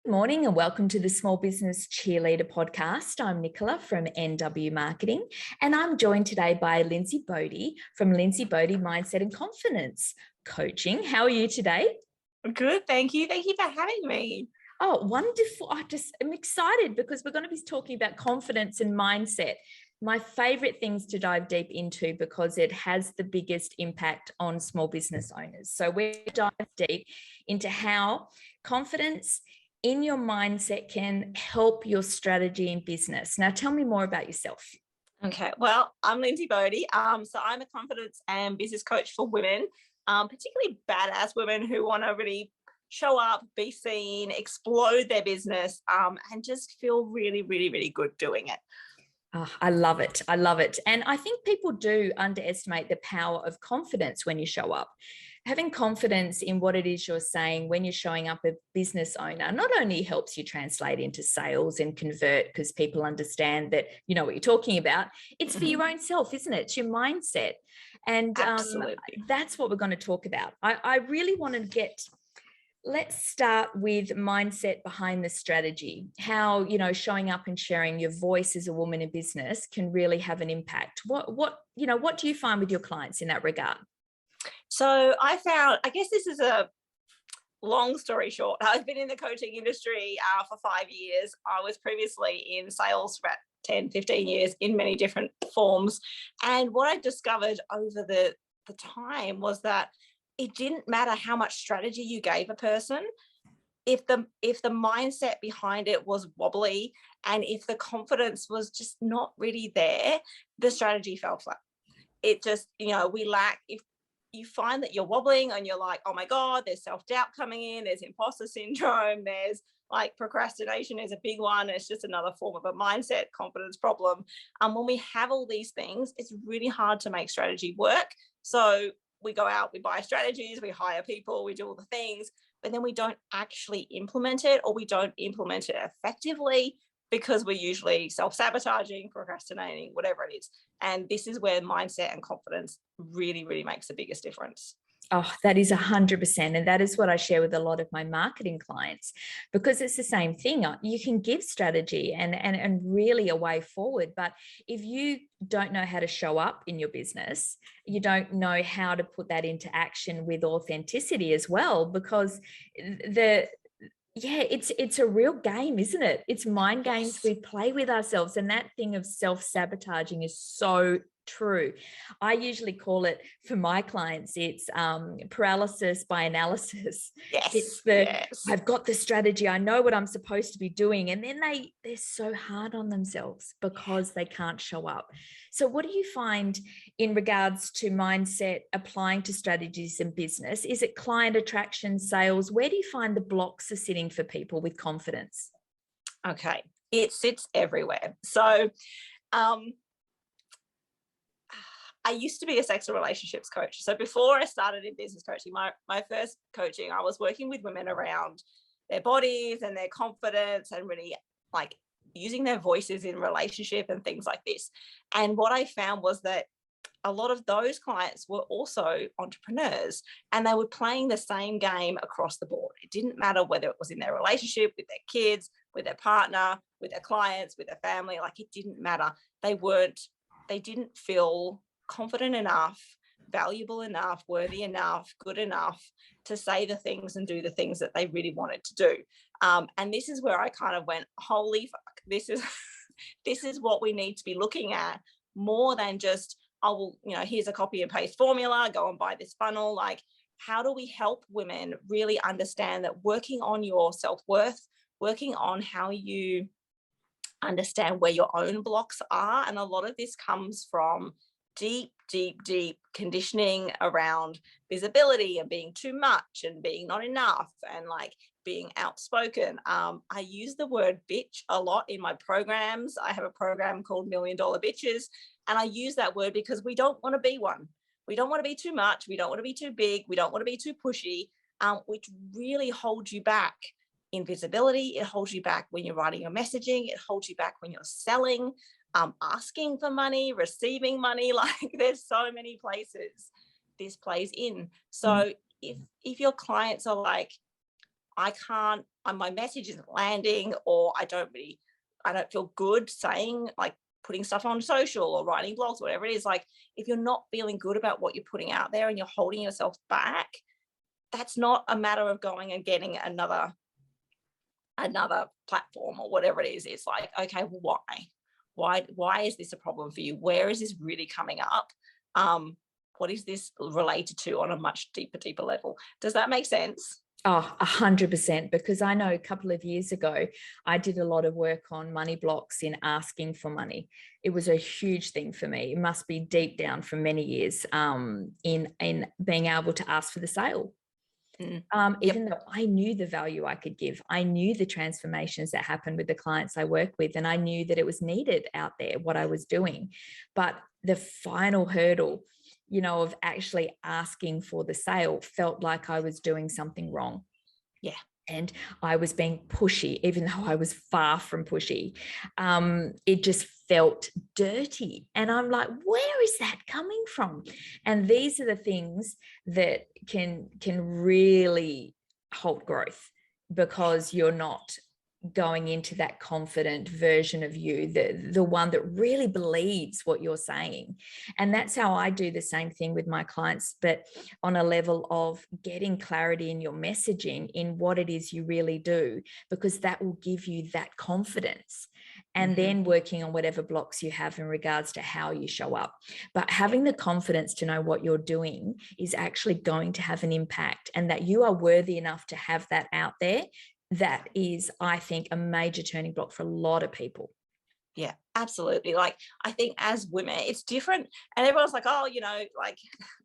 Morning and welcome to the Small Business Cheerleader podcast. I'm Nicola from NW Marketing and I'm joined today by Lindsay Bodhi from Lindsay Bodhi Mindset and Confidence Coaching. How are you today? Good, thank you. Thank you for having me. Oh, wonderful. I'm excited because we're going to be talking about confidence and mindset. My favorite things to dive deep into because it has the biggest impact on small business owners. So we dive deep into how confidence in your mindset can help your strategy in business. Now, tell me more about yourself. Okay, well, I'm Lindsay Bodhi. So I'm a confidence and business coach for women, particularly badass women who want to really show up, be seen, explode their business, and just feel really, really, really good doing it. Oh, I love it. I love it. And I think people do underestimate the power of confidence when you show up. Having confidence in what it is you're saying when you're showing up a business owner not only helps you translate into sales and convert because people understand that you know what you're talking about, it's for your own self, isn't it? It's your mindset. And that's what we're going to talk about. I really want to let's start with mindset behind the strategy. How, showing up and sharing your voice as a woman in business can really have an impact. What do you find with your clients in that regard? So I guess this is a long story short. I've been in the coaching industry for 5 years. I was previously in sales for about 10, 15 years in many different forms. And what I discovered over the time was that it didn't matter how much strategy you gave a person. If the mindset behind it was wobbly and if the confidence was just not really there, the strategy fell flat. It just, we lack. If you find that you're wobbling and you're like, oh my God, there's self-doubt coming in, there's imposter syndrome, there's like procrastination is a big one. It's just another form of a mindset confidence problem. When we have all these things, it's really hard to make strategy work. So we go out, we buy strategies, we hire people, we do all the things, but then we don't actually implement it, or we don't implement it effectively because we're usually self-sabotaging, procrastinating, whatever it is. And this is where mindset and confidence really, really makes the biggest difference. Oh, that is 100%. And that is what I share with a lot of my marketing clients, because it's the same thing. You can give strategy and really a way forward. But if you don't know how to show up in your business, you don't know how to put that into action with authenticity as well, because it's a real game, isn't it? It's mind games we play with ourselves. And that thing of self-sabotaging is so true. I usually call it, for my clients, it's paralysis by analysis. Yes. I've got the strategy, I know what I'm supposed to be doing, and then they're so hard on themselves because they can't show up. So what do you find in regards to mindset applying to strategies in business? Is it client attraction, sales? Where do you find the blocks are sitting for people with confidence? Okay, it sits everywhere. So I used to be a sex and relationships coach. So before I started in business coaching, my first coaching, I was working with women around their bodies and their confidence and really like using their voices in relationship and things like this. And what I found was that a lot of those clients were also entrepreneurs and they were playing the same game across the board. It didn't matter whether it was in their relationship, with their kids, with their partner, with their clients, with their family, like it didn't matter. They didn't feel confident enough, valuable enough, worthy enough, good enough to say the things and do the things that they really wanted to do. And this is where I kind of went, holy fuck, this is what we need to be looking at more than just, here's a copy and paste formula, go and buy this funnel. Like, how do we help women really understand that working on your self-worth, working on how you understand where your own blocks are. And a lot of this comes from deep conditioning around visibility and being too much and being not enough and like being outspoken. I use the word bitch a lot in my programs. I have a program called $1 Million Bitches, and I use that word because we don't want to be one. We don't want to be too much. We don't want to be too big. We don't want to be too pushy, which really holds you back in visibility. It holds you back when you're writing your messaging. It holds you back when you're selling. Asking for money, receiving money, like there's so many places this plays in. So if your clients are like, I can't, my message isn't landing, or I don't feel good saying, like, putting stuff on social or writing blogs, whatever it is. Like, if you're not feeling good about what you're putting out there and you're holding yourself back, that's not a matter of going and getting another platform or whatever it is. It's like, okay, well, why is this a problem for you? Where is this really coming up? What is this related to on a much deeper level? Does that make sense? Oh, 100%. Because I know a couple of years ago, I did a lot of work on money blocks in asking for money. It was a huge thing for me. It must be deep down for many years in being able to ask for the sale. Even though I knew the value I could give, I knew the transformations that happened with the clients I work with, and I knew that it was needed out there, what I was doing. But the final hurdle, of actually asking for the sale felt like I was doing something wrong. Yeah. And I was being pushy, even though I was far from pushy. It just felt dirty. And I'm like, where is that coming from? And these are the things that can really halt growth, because you're not going into that confident version of you, the one that really believes what you're saying. And that's how I do the same thing with my clients, but on a level of getting clarity in your messaging, in what it is you really do, because that will give you that confidence. And then working on whatever blocks you have in regards to how you show up. But having the confidence to know what you're doing is actually going to have an impact, and that you are worthy enough to have that out there. That is, I think, a major turning block for a lot of people. Yeah, absolutely. Like, I think as women, it's different. And everyone's like, oh, like,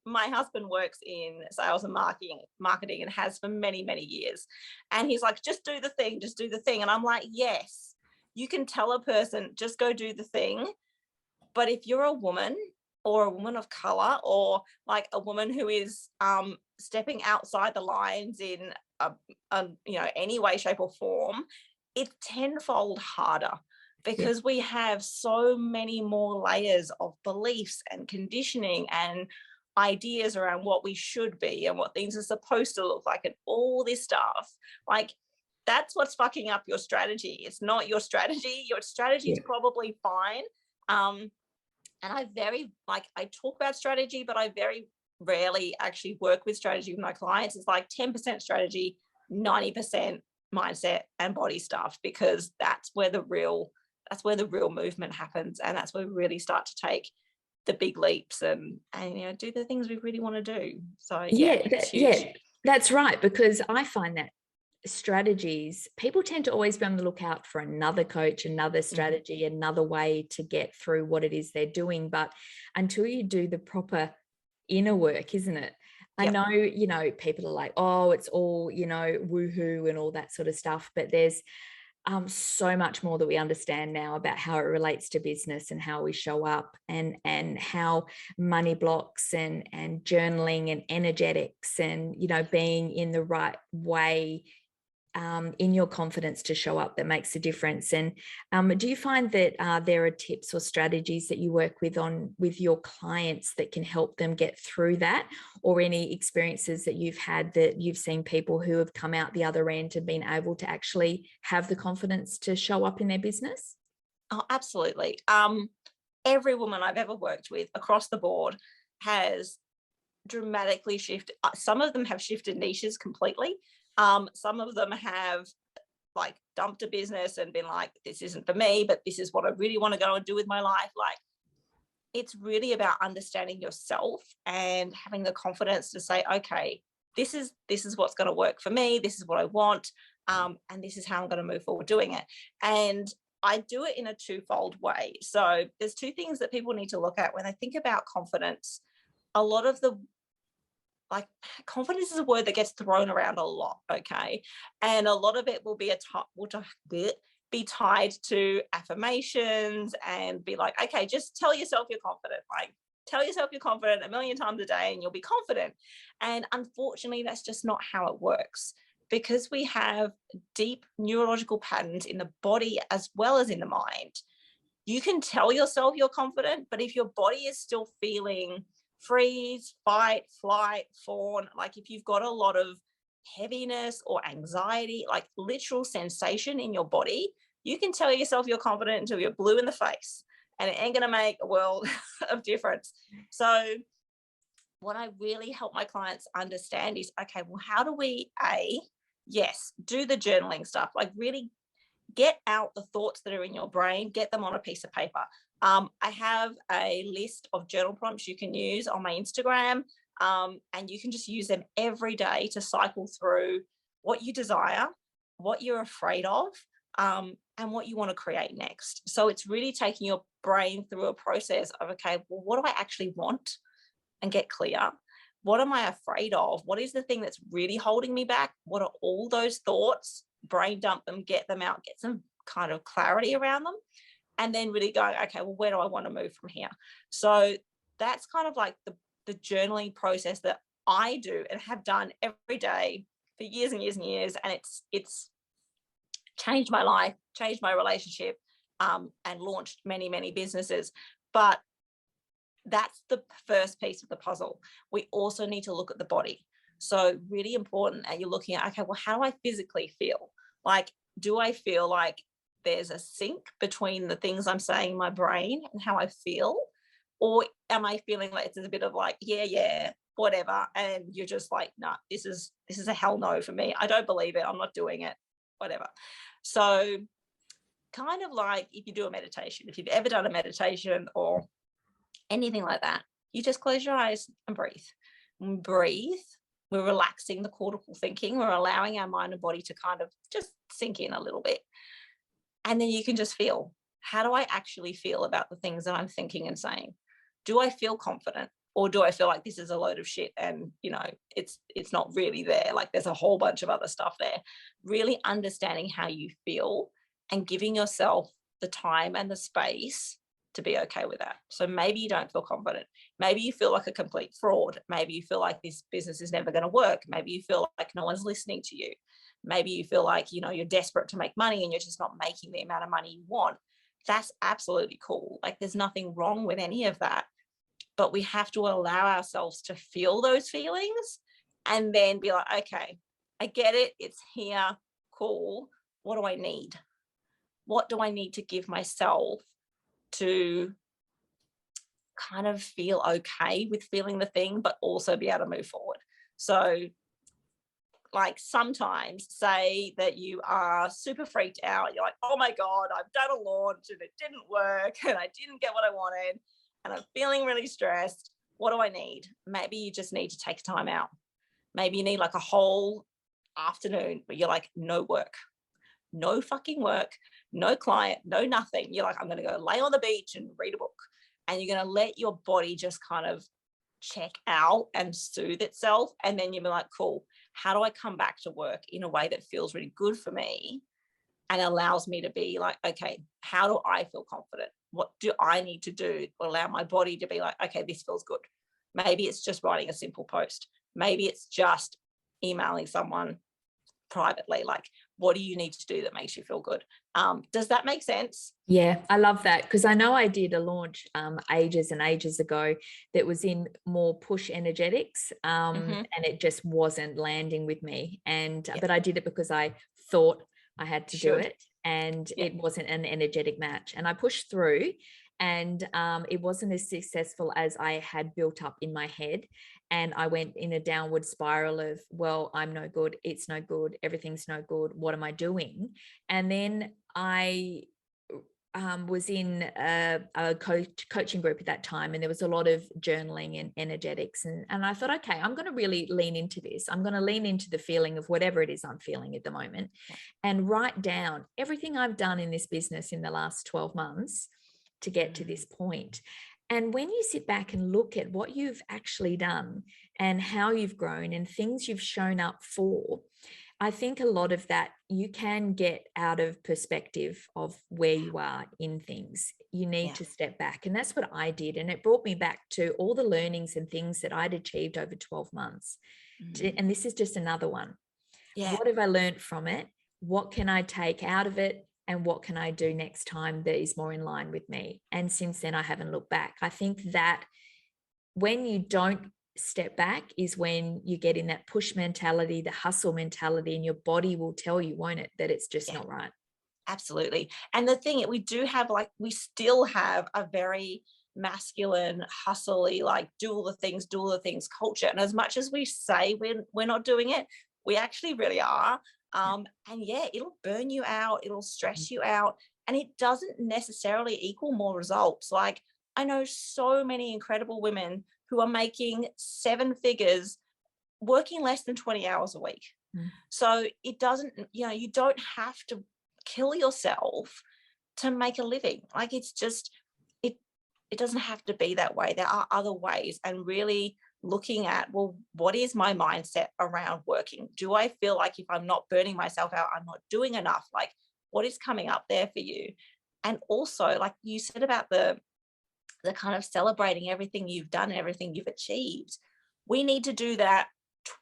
my husband works in sales and marketing and has for many, many years. And he's like, just do the thing, just do the thing. And I'm like, yes, you can tell a person, just go do the thing. But if you're a woman, or a woman of color, or like a woman who is stepping outside the lines in any way, shape or form, it's tenfold harder, because we have so many more layers of beliefs and conditioning and ideas around what we should be and what things are supposed to look like and all this stuff. Like, that's what's fucking up your strategy. It's not your strategy. Your strategy is probably fine. And I talk about strategy, but I very rarely actually work with strategy with my clients. It's like 10% strategy, 90% mindset and body stuff, because that's where the real movement happens. And that's where we really start to take the big leaps and do the things we really want to do. So that's right. Because I find that strategies, people tend to always be on the lookout for another coach, another strategy, another way to get through what it is they're doing. But until you do the proper inner work, isn't it? I know, people are like, oh, it's all, woohoo and all that sort of stuff. But there's so much more that we understand now about how it relates to business and how we show up, and how money blocks and journaling and energetics and, being in the right way in your confidence to show up, that makes a difference. And do you find that there are tips or strategies that you work with your clients that can help them get through that, or any experiences that you've had that you've seen people who have come out the other end and been able to actually have the confidence to show up in their business? Oh, absolutely. Every woman I've ever worked with across the board has dramatically shifted. Some of them have shifted niches completely. Some of them have like dumped a business and been like, this isn't for me, but this is what I really want to go and do with my life. Like, it's really about understanding yourself and having the confidence to say, okay, this is what's going to work for me. This is what I want. And this is how I'm going to move forward doing it. And I do it in a twofold way. So there's two things that people need to look at when they think about confidence. A lot of confidence is a word that gets thrown around a lot, okay? And a lot of it will be be tied to affirmations and be like, okay, just tell yourself you're confident. Like, tell yourself you're confident 1,000,000 times a day and you'll be confident. And unfortunately, that's just not how it works, because we have deep neurological patterns in the body as well as in the mind. You can tell yourself you're confident, but if your body is still feeling freeze, fight, flight, fawn, like if you've got a lot of heaviness or anxiety, like literal sensation in your body, you can tell yourself you're confident until you're blue in the face, and it ain't going to make a world of difference. So what I really help my clients understand is, okay, well, how do we, yes, do the journaling stuff, like really get out the thoughts that are in your brain, get them on a piece of paper. I have a list of journal prompts you can use on my Instagram, and you can just use them every day to cycle through what you desire, what you're afraid of, and what you want to create next. So it's really taking your brain through a process of, okay, well, what do I actually want? And get clear. What am I afraid of? What is the thing that's really holding me back? What are all those thoughts? Brain dump them, get them out, get some kind of clarity around them, and then really go, okay, well, where do I want to move from here? So that's kind of like the journaling process that I do and have done every day for years and years and years. And it's changed my life, changed my relationship, and launched many, many businesses. But that's the first piece of the puzzle. We also need to look at the body. So really important. And you're looking at, okay, well, how do I physically feel? Like, do I feel like there's a sync between the things I'm saying in my brain and how I feel? Or am I feeling like it's a bit of like, yeah, whatever. And you're just like, no, this is a hell no for me. I don't believe it. I'm not doing it, whatever. So kind of like if you do a meditation, if you've ever done a meditation or anything like that, you just close your eyes and breathe. And breathe. We're relaxing the cortical thinking. We're allowing our mind and body to kind of just sink in a little bit. And then you can just feel, how do I actually feel about the things that I'm thinking and saying? Do I feel confident? Or do I feel like this is a load of shit and, it's not really there? Like there's a whole bunch of other stuff there. Really understanding how you feel and giving yourself the time and the space to be okay with that. So maybe you don't feel confident. Maybe you feel like a complete fraud. Maybe you feel like this business is never going to work. Maybe you feel like no one's listening to you. Maybe you feel like, you're desperate to make money and you're just not making the amount of money you want. That's absolutely cool. Like there's nothing wrong with any of that. But we have to allow ourselves to feel those feelings and then be like, okay, I get it. It's here. Cool. What do I need? What do I need to give myself to kind of feel okay with feeling the thing, but also be able to move forward? So like sometimes say that you are super freaked out. You're like, oh my God, I've done a launch and it didn't work and I didn't get what I wanted and I'm feeling really stressed. What do I need? Maybe you just need to take time out. Maybe you need like a whole afternoon where you're like, no work, no fucking work, no client, no nothing. You're like, I'm going to go lay on the beach and read a book. And you're going to let your body just kind of check out and soothe itself. And then you'll be like, cool, how do I come back to work in a way that feels really good for me and allows me to be like, okay, how do I feel confident? What do I need to do to allow my body to be like, okay, this feels good? Maybe it's just writing a simple post. Maybe it's just emailing someone privately. Like, what do you need to do that makes you feel good? Does that make sense? Yeah, I love that, because I know I did a launch ages and ages ago that was in more push energetics, and it just wasn't landing with me. And but I did it because I thought I had to do it, and it wasn't an energetic match. And I pushed through, and it wasn't as successful as I had built up in my head. And I went in a downward spiral of, well, I'm no good. It's no good. Everything's no good. What am I doing? And then I was in a coaching group at that time, and there was a lot of journaling and energetics. And I thought, okay, I'm going to really lean into this. I'm going to lean into the feeling of whatever it is I'm feeling at the moment and write down everything I've done in this business in the last 12 months to get to this point. And when you sit back and look at what you've actually done and how you've grown and things you've shown up for, I think a lot of that you can get out of perspective of where you are in things. You need to step back. And that's what I did. And it brought me back to all the learnings and things that I'd achieved over 12 months. And this is just another one. What have I learned from it? What can I take out of it? And what can I do next time that is more in line with me? And since then, I haven't looked back. I think that when you don't step back is when you get in that push mentality, the hustle mentality, and your body will tell you, won't it, that it's just not right. Absolutely. And the thing, we do have, like, we still have a very masculine, hustly, like, do all the things culture. And as much as we say we're not doing it, we actually really are. And yeah, it'll burn you out, it'll stress you out, and it doesn't necessarily equal more results. Like, I know so many incredible women who are making 7 figures working less than 20 hours a week. So it doesn't, you don't have to kill yourself to make a living. Like, it's just, it doesn't have to be that way. There are other ways, and really looking at, well, what is my mindset around working? Do I feel like if I'm not burning myself out, I'm not doing enough? Like, what is coming up there for you? And also, like you said about the kind of celebrating everything you've done, everything you've achieved, we need to do that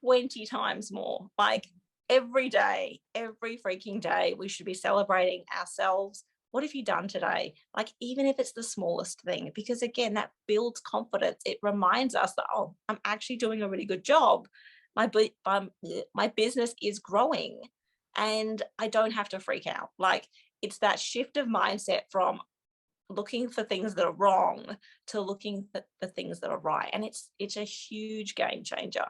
20 times more. Like, every day, every freaking day, we should be celebrating ourselves. What have you done today? Like, even if it's the smallest thing, because again, that builds confidence. It reminds us that, oh, I'm actually doing a really good job. My business is growing, and I don't have to freak out. Like, it's that shift of mindset from looking for things that are wrong to looking for things that are right. And it's a huge game changer.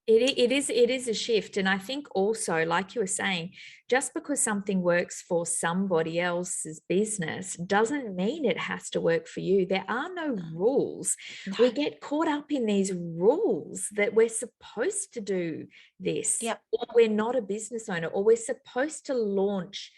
It is a shift. And I think also, like you were saying, just because something works for somebody else's business doesn't mean it has to work for you. There are no rules. No. We get caught up in these rules that we're supposed to do this, or we're not a business owner, or we're supposed to launch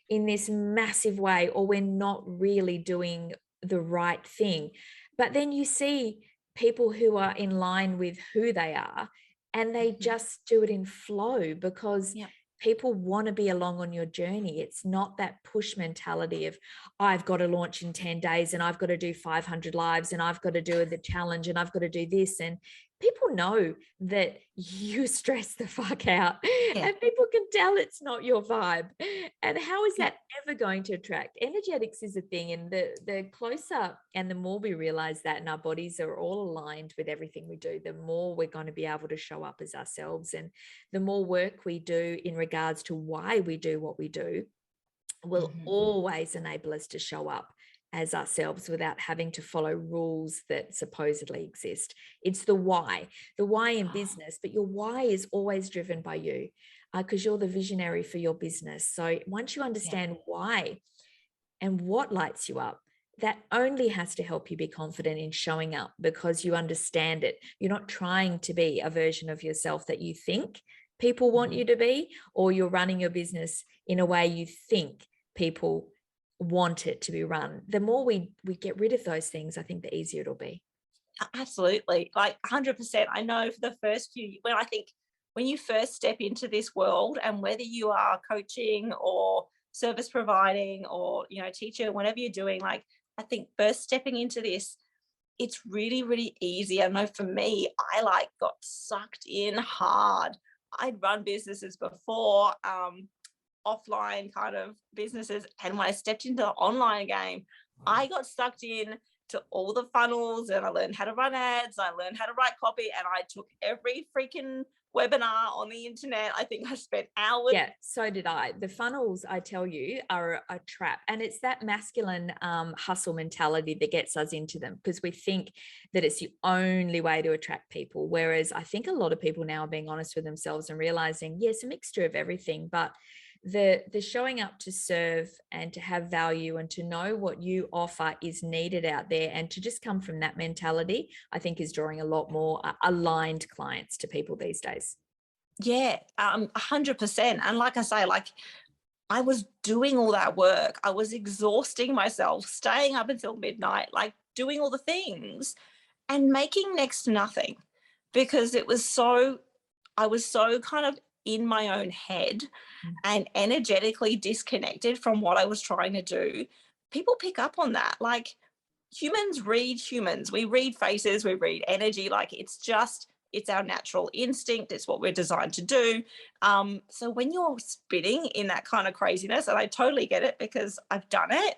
in this massive way, or we're not really doing the right thing. But then you see people who are in line with who they are, and they just do it in flow because people want to be along on your journey. It's not that push mentality of, I've got to launch in 10 days and I've got to do 500 lives and I've got to do the challenge and I've got to do this. And people know that you stress the fuck out, and people can tell it's not your vibe. And how is that ever going to attract? Energetics is a thing, and the closer and the more we realize that, and our bodies are all aligned with everything we do, the more we're going to be able to show up as ourselves. And the more work we do in regards to why we do what we do will always enable us to show up as ourselves without having to follow rules that supposedly exist. It's the why in business, but your why is always driven by you, because you're the visionary for your business. So once you understand why and what lights you up, that only has to help you be confident in showing up, because you understand it. You're not trying to be a version of yourself that you think people want you to be, or you're running your business in a way you think people want it to be run. The more we get rid of those things, I think the easier it'll be. Absolutely. Like 100%. I know for the first few, when I think when you first step into this world, and whether you are coaching or service providing or, teacher, whatever you're doing, like, I think first stepping into this, it's really, really easy. I know for me, I got sucked in hard. I'd run businesses before, offline kind of businesses, and when I stepped into the online game, I got sucked in to all the funnels, and I learned how to run ads, I learned how to write copy, and I took every freaking webinar on the internet. I think I spent hours. Yeah, so did I. The funnels, I tell you, are a trap. And it's that masculine hustle mentality that gets us into them, because we think that it's the only way to attract people. Whereas I think a lot of people now are being honest with themselves and realizing, yes, a mixture of everything, but the showing up to serve and to have value and to know what you offer is needed out there, and to just come from that mentality, I think is drawing a lot more aligned clients to people these days. Yeah, 100%. And like I say, like, I was doing all that work. I was exhausting myself, staying up until midnight, like doing all the things and making next to nothing, because I was so kind of in my own head and energetically disconnected from what I was trying to do. People pick up on that. Like, humans read humans. We read faces, we read energy. Like, it's our natural instinct. It's what we're designed to do. So when you're spinning in that kind of craziness, and I totally get it because I've done it,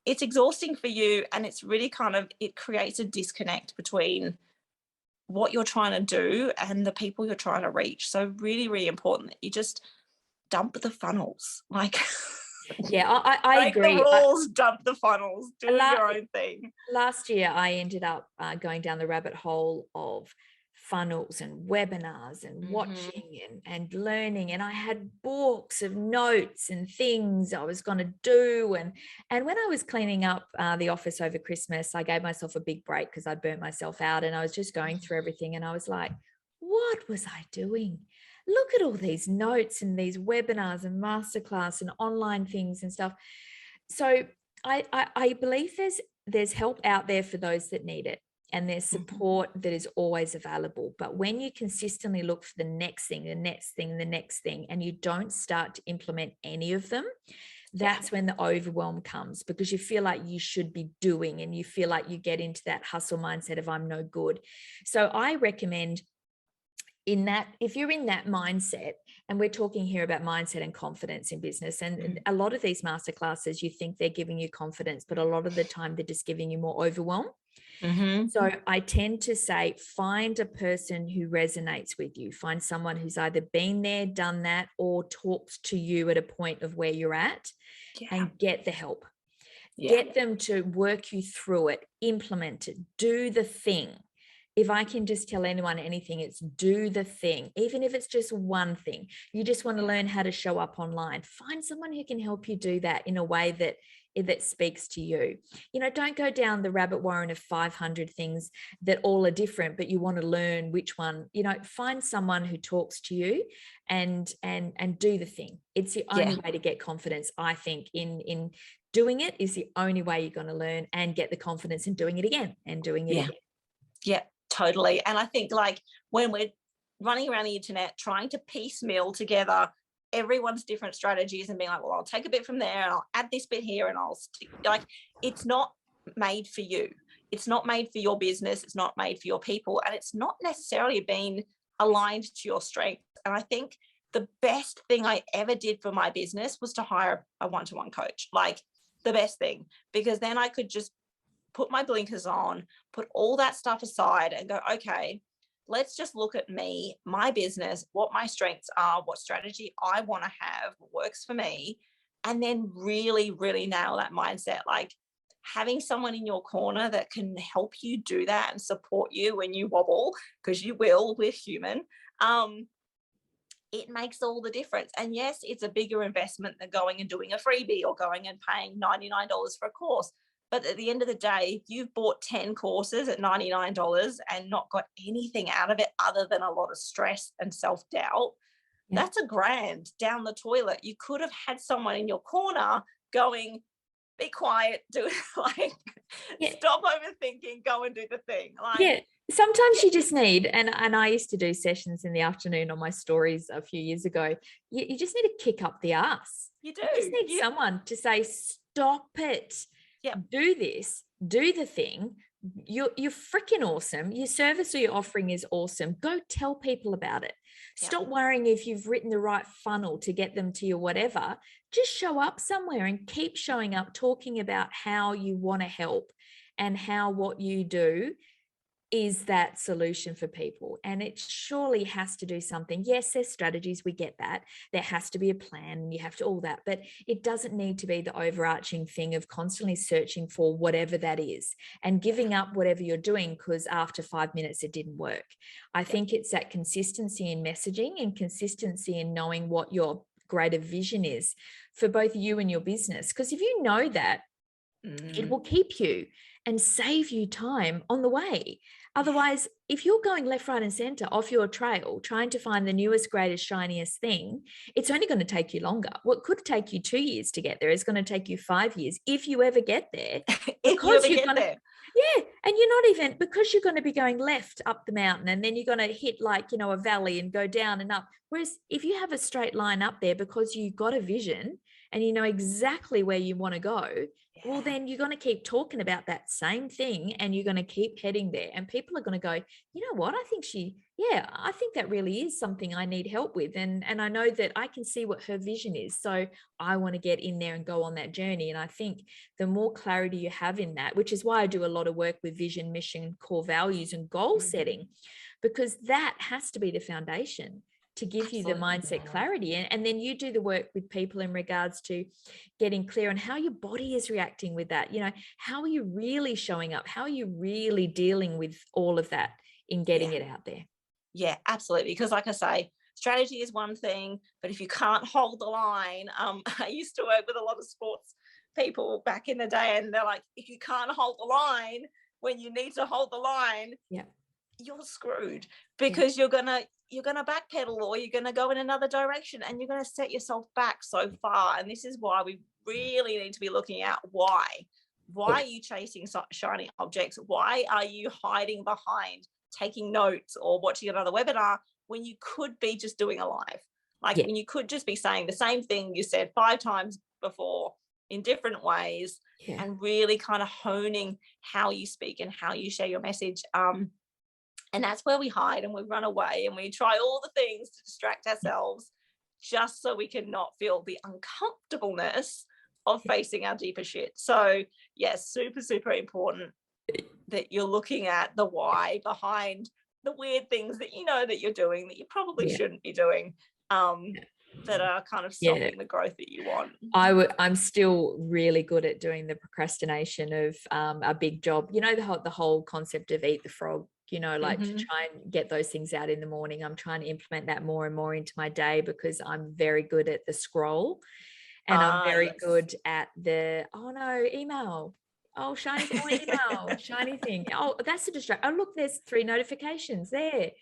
it's exhausting for you. And it's really it creates a disconnect between what you're trying to do and the people you're trying to reach. So really, really important that you just dump the funnels. Like, Yeah, I break the agree. rules, dump the funnels, do your own thing. Last year, I ended up going down the rabbit hole of funnels and webinars and watching and learning. And I had books of notes and things I was going to do. And when I was cleaning up the office over Christmas, I gave myself a big break because I'd burnt myself out. And I was just going through everything. And I was like, what was I doing? Look at all these notes and these webinars and masterclass and online things and stuff. So I believe there's help out there for those that need it, and there's support that is always available. But when you consistently look for the next thing, the next thing, the next thing, and you don't start to implement any of them, that's when the overwhelm comes, because you feel like you should be doing, and you feel like you get into that hustle mindset of I'm no good. So I recommend, in that, if you're in that mindset, and we're talking here about mindset and confidence in business, and a lot of these masterclasses, you think they're giving you confidence, but a lot of the time they're just giving you more overwhelm. So I tend to say, find a person who resonates with you. Find someone who's either been there, done that, or talks to you at a point of where you're at, and get the help. Get them to work you through it, implement it, do the thing. If I can just tell anyone anything, it's do the thing. Even if it's just one thing, you just want to learn how to show up online. Find someone who can help you do that in a way that speaks to you. You know, don't go down the rabbit warren of 500 things that all are different, but you want to learn which one. You know, find someone who talks to you and do the thing. It's the only way to get confidence, I think, in doing it is the only way you're going to learn and get the confidence in doing it again and doing it again. Yeah, totally. And I think, like, when we're running around the internet trying to piecemeal together everyone's different strategies and being like, well, I'll take a bit from there and I'll add this bit here and I'll stick, like, it's not made for you. It's not made for your business. It's not made for your people. And it's not necessarily been aligned to your strengths. And I think the best thing I ever did for my business was to hire a one-to-one coach, like the best thing, because then I could just put my blinkers on, put all that stuff aside and go, okay, let's just look at me, my business, what my strengths are, what strategy I want to have, what works for me, and then really, really nail that mindset. Like, having someone in your corner that can help you do that and support you when you wobble, because you will, we're human, it makes all the difference. And yes, it's a bigger investment than going and doing a freebie or going and paying $99 for a course. But at the end of the day, if you've bought 10 courses at $99 and not got anything out of it other than a lot of stress and self-doubt, that's $1,000 down the toilet. You could have had someone in your corner going, be quiet, do it, like, stop overthinking, go and do the thing. Like, sometimes you just need, and I used to do sessions in the afternoon on my stories a few years ago. You just need to kick up the ass. You do. You just need someone to say, stop it. Do this, do the thing. You're freaking awesome. Your service or your offering is awesome. Go tell people about it. Stop worrying if you've written the right funnel to get them to your whatever. Just show up somewhere and keep showing up, talking about how you want to help and how what you do is that solution for people. And it surely has to do something. Yes, there's strategies. We get that. There has to be a plan and you have to all that, but it doesn't need to be the overarching thing of constantly searching for whatever that is and giving up whatever you're doing because after 5 minutes it didn't work. I think it's that consistency in messaging and consistency in knowing what your greater vision is for both you and your business. Because if you know that, it will keep you and save you time on the way. Otherwise, if you're going left, right, and center off your trail, trying to find the newest, greatest, shiniest thing, it's only going to take you longer. What could take you 2 years to get there is going to take you 5 years if you ever get there. If you ever get there. Yeah. And you're not even, because you're going to be going left up the mountain and then you're going to hit, like, you know, a valley and go down and up. Whereas if you have a straight line up there because you got a vision and you know exactly where you want to go, well, then you're going to keep talking about that same thing, and you're going to keep heading there. And people are going to go, you know what? I think that really is something I need help with. And I know that I can see what her vision is. So I want to get in there and go on that journey. And I think the more clarity you have in that, which is why I do a lot of work with vision, mission, core values, and goal setting, because that has to be the foundation to give you the mindset clarity. And then you do the work with people in regards to getting clear on how your body is reacting with that. You know, how are you really showing up? How are you really dealing with all of that in getting it out there? Yeah, absolutely. Because like I say, strategy is one thing, but if you can't hold the line, I used to work with a lot of sports people back in the day, and they're like, if you can't hold the line when you need to hold the line, you're screwed, because you're gonna backpedal, or you're gonna go in another direction, and you're gonna set yourself back so far. And this is why we really need to be looking at why are you chasing shiny objects? Why are you hiding behind taking notes or watching another webinar when you could be just doing a live? Like when you could just be saying the same thing you said 5 times before in different ways, and really kind of honing how you speak and how you share your message. And that's where we hide and we run away and we try all the things to distract ourselves, just so we can not feel the uncomfortableness of facing our deeper shit. So yes, super, super important that you're looking at the why behind the weird things that you know that you're doing that you probably shouldn't be doing, that are kind of stopping the growth that you want. I'm still really good at doing the procrastination of a big job. You know, the whole concept of eat the frog, you know, like to try and get those things out in the morning. I'm trying to implement that more and more into my day, because I'm very good at the scroll, and I'm very good at the, oh no, email. Oh, shiny email, shiny thing. Oh, that's a distraction. Oh, look, there's 3 notifications there.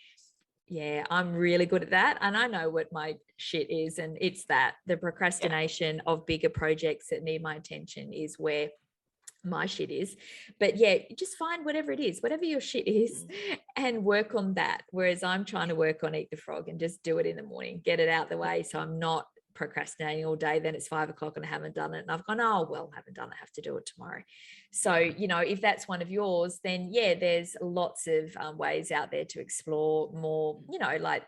Yeah, I'm really good at that. And I know what my shit is. And it's that the procrastination of bigger projects that need my attention is where my shit is. But yeah, just find whatever it is, whatever your shit is, and work on that. Whereas I'm trying to work on eat the frog and just do it in the morning, get it out the way, so I'm not procrastinating all day. Then it's 5 o'clock and I haven't done it, and I've gone, oh well, I haven't done it, I have to do it tomorrow. So, you know, if that's one of yours, then yeah, there's lots of ways out there to explore more, you know, like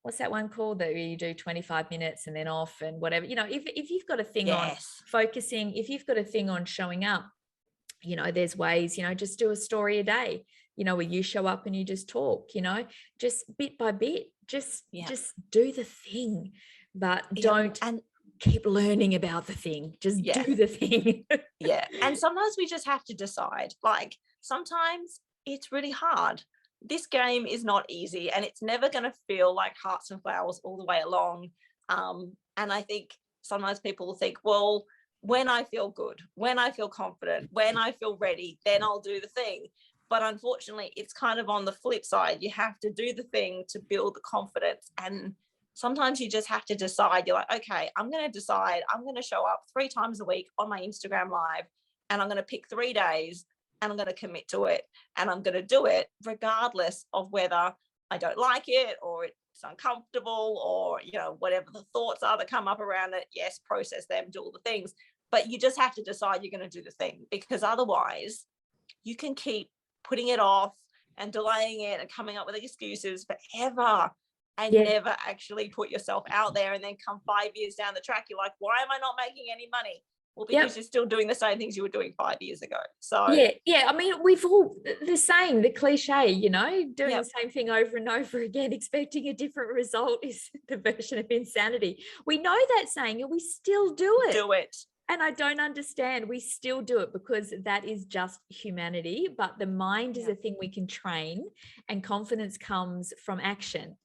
what's that one called that you do 25 minutes and then off and whatever, you know, if you've got a thing on focusing, if you've got a thing on showing up, you know, there's ways, you know, just do a story a day, you know, where you show up and you just talk, you know, just bit by bit, just do the thing, but don't keep learning about the thing, just do the thing. And sometimes we just have to decide, like sometimes it's really hard. This game is not easy, and it's never going to feel like hearts and flowers all the way along. And I think sometimes people will think, well, when I feel good, when I feel confident, when I feel ready, then I'll do the thing. But unfortunately, it's kind of on the flip side. You have to do the thing to build the confidence. And sometimes you just have to decide. You're like, okay, I'm going to decide I'm going to show up 3 times a week on my Instagram live, and I'm going to pick 3 days, and I'm going to commit to it, and I'm going to do it regardless of whether I don't like it or it's uncomfortable or, you know, whatever the thoughts are that come up around it. Yes, process them, do all the things, but you just have to decide you're going to do the thing, because otherwise you can keep putting it off and delaying it and coming up with excuses forever and never actually put yourself out there. And then come 5 years down the track, you're like, why am I not making any money? Well, because you're still doing the same things you were doing 5 years ago. So I mean, we've all the saying, the cliche, you know, doing the same thing over and over again, expecting a different result is the version of insanity. We know that saying, and we still do it. And I don't understand. We still do it because that is just humanity. But the mind is a thing we can train, and confidence comes from action.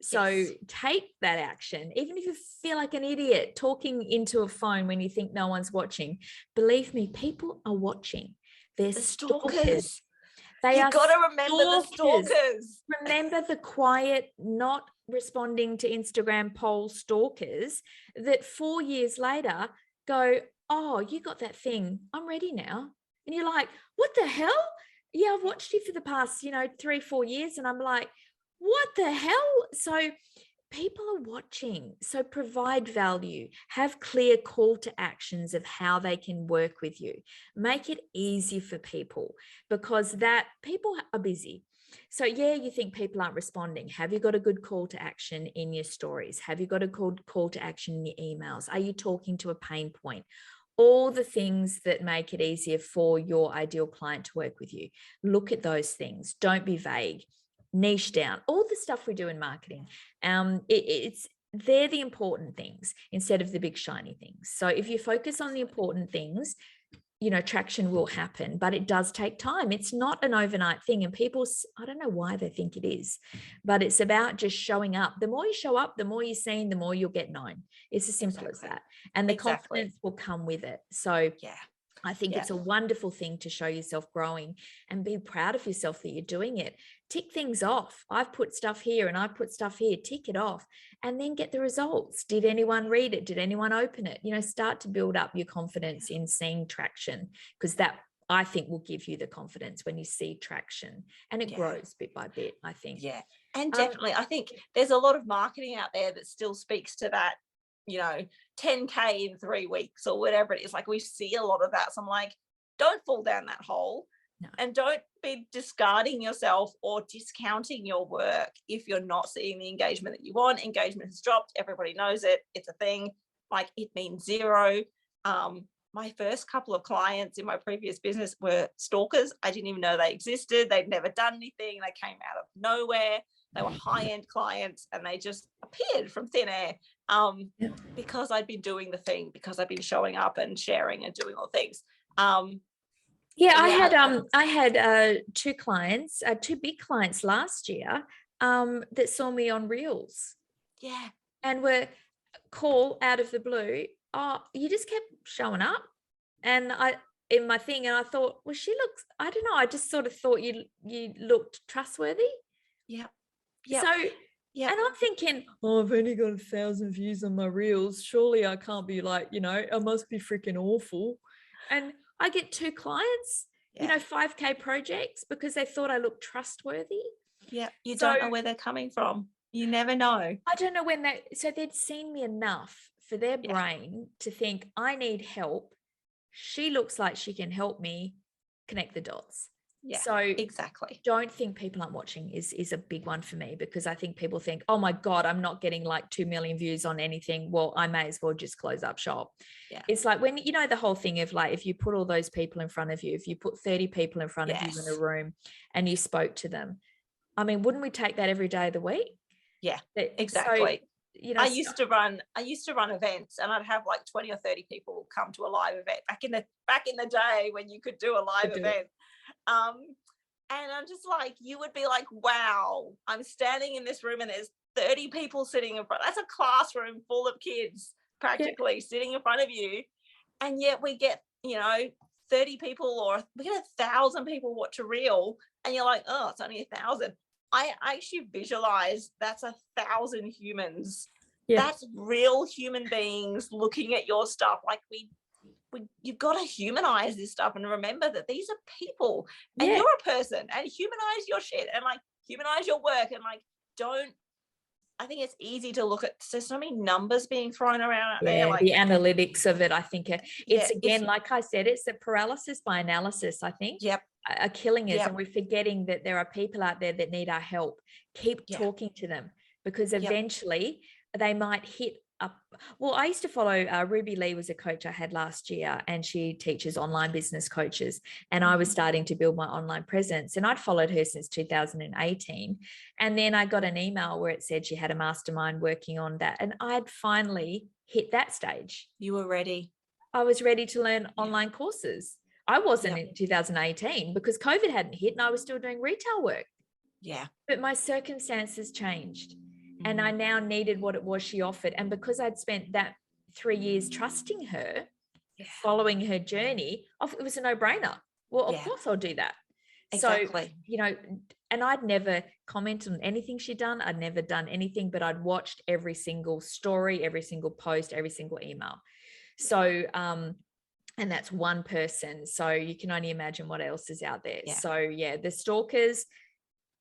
So take that action, even if you feel like an idiot talking into a phone when you think no one's watching. Believe me, people are watching. They're the stalkers. You've got to remember the stalkers. Remember the quiet, not responding to Instagram poll stalkers that 4 years later go, oh, you got that thing, I'm ready now. And you're like, what the hell? Yeah, I've watched you for the past, 3-4 years. And I'm like, what the hell? So people are watching. So provide value, have clear call to actions of how they can work with you. Make it easy for people, because that people are busy. So yeah, you think people aren't responding. Have you got a good call to action in your stories? Have you got a good call to action in your emails? Are you talking to a pain point? All the things that make it easier for your ideal client to work with you. Look at those things. Don't be vague. Niche down. All the stuff we do in marketing. They're the important things instead of the big shiny things. So if you focus on the important things, traction will happen, but it does take time. It's not an overnight thing. And people, I don't know why they think it is, but it's about just showing up. The more you show up, the more you're seen, the more you'll get known. It's as simple as that. And the confidence will come with it. So yeah, I think it's a wonderful thing to show yourself growing and be proud of yourself that you're doing it. Tick things off. I've put stuff here and I've put stuff here. Tick it off and then get the results. Did anyone read it? Did anyone open it? Start to build up your confidence in seeing traction, because that, I think, will give you the confidence when you see traction, and it grows bit by bit, I think. Yeah. And definitely, I think there's a lot of marketing out there that still speaks to that, 10K in 3 weeks or whatever it is. Like, we see a lot of that. So I'm like, don't fall down that hole. No. And don't be discarding yourself or discounting your work if you're not seeing the engagement that you want. Engagement has dropped. Everybody knows it. It's a thing. Like, it means zero. My first couple of clients in my previous business were stalkers. I didn't even know they existed. They'd never done anything. They came out of nowhere. They were high-end clients and they just appeared from thin air because I'd been doing the thing, because I'd been showing up and sharing and doing all things. I had 2 clients, 2 big clients last year that saw me on Reels. Yeah. And were call out of the blue. Oh, you just kept showing up. And in my thing, and I thought, well, she looks, I don't know, I just sort of thought you looked trustworthy. Yeah. So, and I'm thinking, oh, I've only got 1,000 views on my Reels. Surely I can't be like, I must be freaking awful. And I get 2 clients, 5K projects, because they thought I looked trustworthy. Yeah. You don't know where they're coming from. You never know. I don't know when so they'd seen me enough for their brain to think, I need help. She looks like she can help me connect the dots. Yeah, so exactly. Don't think people aren't watching is a big one for me, because I think people think, oh my God, I'm not getting like 2 million views on anything. Well, I may as well just close up shop. Yeah. It's like when, the whole thing of like, if you put all those people in front of you, if you put 30 people in front of you in a room and you spoke to them, I mean, wouldn't we take that every day of the week? Yeah, exactly. So, I used to run events, and I'd have like 20 or 30 people come to a live event back in the day when you could do a live event. And I'm just like, you would be like, wow, I'm standing in this room and there's 30 people sitting in front. That's a classroom full of kids practically sitting in front of you. And yet we get, 30 people, or we get 1,000 people watch a reel, and you're like, oh, it's only 1,000. I actually visualize that's 1,000 humans. Yeah. That's real human beings looking at your stuff. Like you've got to humanize this stuff and remember that these are people, and you're a person, and humanize your shit, and like humanize your work, and like I think it's easy to look at, there's so many numbers being thrown around out there. Like the analytics of it, I think it's like I said, it's the paralysis by analysis, I think. Yep. Are killing us, and we're forgetting that there are people out there that need our help. Keep talking to them, because eventually they might hit up. Well, I used to follow Ruby Lee, was a coach I had last year, and she teaches online business coaches, and I was starting to build my online presence, and I'd followed her since 2018, and then I got an email where it said she had a mastermind working on that, and I'd finally hit that stage. You were ready. I was ready to learn online courses. I wasn't in 2018 because COVID hadn't hit and I was still doing retail work. Yeah. But my circumstances changed, and I now needed what it was she offered. And because I'd spent that 3 years trusting her, following her journey, it was a no-brainer. Well, of course I'll do that. Exactly. So, and I'd never commented on anything she'd done. I'd never done anything, but I'd watched every single story, every single post, every single email. So, and that's one person. So you can only imagine what else is out there. Yeah. So the stalkers,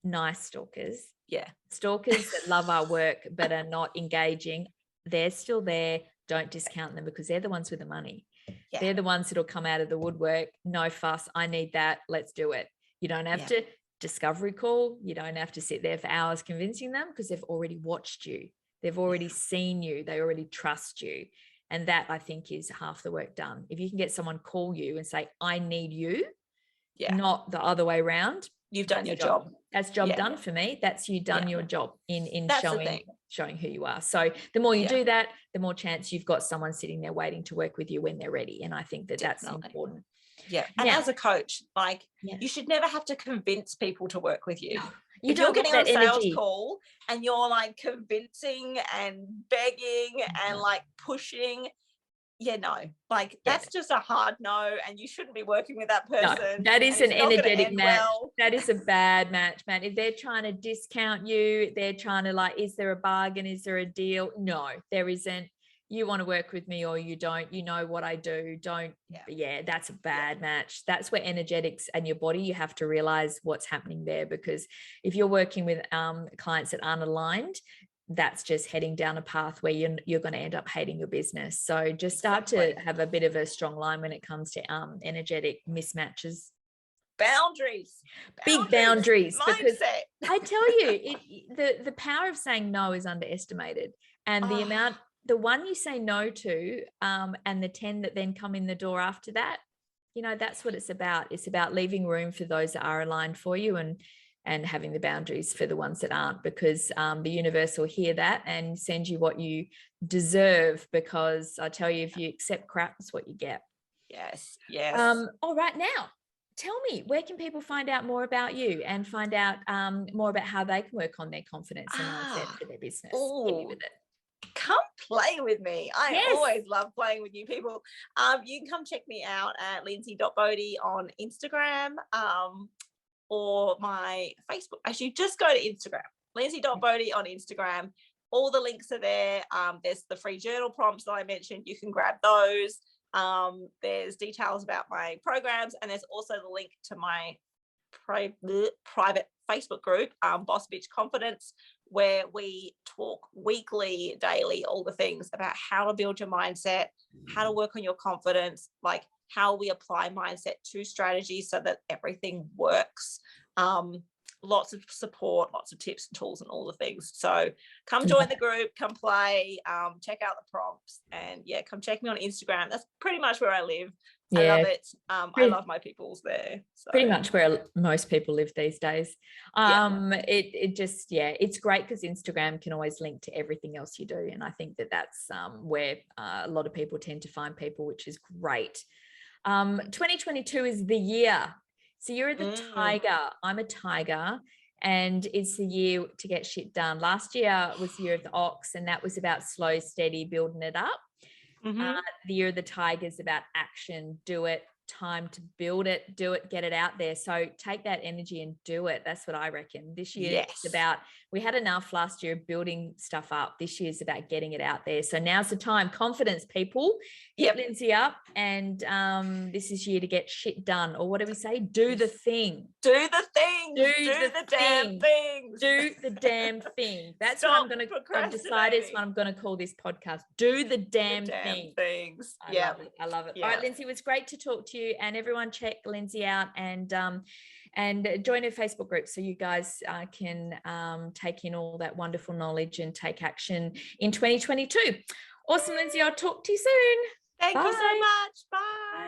nice stalkers. Yeah. Stalkers that love our work but are not engaging, they're still there. Don't discount them, because they're the ones with the money. Yeah. They're the ones that'll come out of the woodwork. No fuss. I need that. Let's do it. You don't have to discovery call. You don't have to sit there for hours convincing them, because they've already watched you. They've already seen you. They already trust you. And that, I think, is half the work done. If you can get someone call you and say, I need you, not the other way around, you've done your job. That's job done for me. That's you done your job in showing who you are. So the more you do that, the more chance you've got someone sitting there waiting to work with you when they're ready. And I think that that's important. Yeah. And as a coach, like you should never have to convince people to work with you. If you're getting on a sales call and you're like convincing and begging and like pushing, that's just a hard no, and you shouldn't be working with that person. No, that is an energetic match. That is a bad match, man. If they're trying to discount you, they're trying to like, is there a bargain? Is there a deal? No, there isn't. You want to work with me or you don't. You know what I do. Don't. Yeah, that's a bad match. That's where energetics and your body, you have to realize what's happening there, because if you're working with clients that aren't aligned, that's just heading down a path where you're going to end up hating your business. So just start to have a bit of a strong line when it comes to energetic mismatches. Big boundaries. Because I tell you, the power of saying no is underestimated, and the one you say no to, and the 10 that then come in the door after that, that's what it's about. It's about leaving room for those that are aligned for you, and having the boundaries for the ones that aren't, because the universe will hear that and send you what you deserve, because I tell you, if you accept crap, it's what you get. Yes. All right, now tell me, where can people find out more about you and find out more about how they can work on their confidence and mindset for their business? Hit me with it. Come play with me. I always love playing with you people. You can come check me out at Lindsay.Bodhi on Instagram, or my Facebook. Actually, just go to Instagram, Lindsay.Bodhi on Instagram. All the links are there. There's the free journal prompts that I mentioned. You can grab those. There's details about my programs, and there's also the link to my private Facebook group, Boss Bitch Confidence, where we talk weekly, daily, all the things about how to build your mindset, how to work on your confidence, like how we apply mindset to strategies so that everything works. Lots of support, lots of tips and tools and all the things. So come join the group, come play, check out the prompts, and come check me on Instagram. That's pretty much where I live. I love it. I love my peoples there. So. Pretty much where most people live these days. It just, it's great because Instagram can always link to everything else you do. And I think that's where a lot of people tend to find people, which is great. 2022 is the year. So you're the tiger. I'm a tiger. And it's the year to get shit done. Last year was the year of the ox, and that was about slow, steady, building it up. The year of the tiger is about action. Do it. Time to build it. Do it. Get it out there. So take that energy and do it. That's what I reckon. This year it's about, we had enough last year of building stuff up. This year is about getting it out there. So now's the time. Confidence, people. Hit Lindsay up, and this is year to get shit done. Or what do we say? Do the thing. Do the thing. Do the damn thing. Do the damn thing. That's what I've decided is what I'm going to call this podcast. Do the damn thing. Things. I love it. All right, Lindsay, it was great to talk to you, and everyone check Lindsay out and join her Facebook group so you guys can take in all that wonderful knowledge and take action in 2022. Awesome, Lindsay. I'll talk to you soon. Thank you so much. Bye.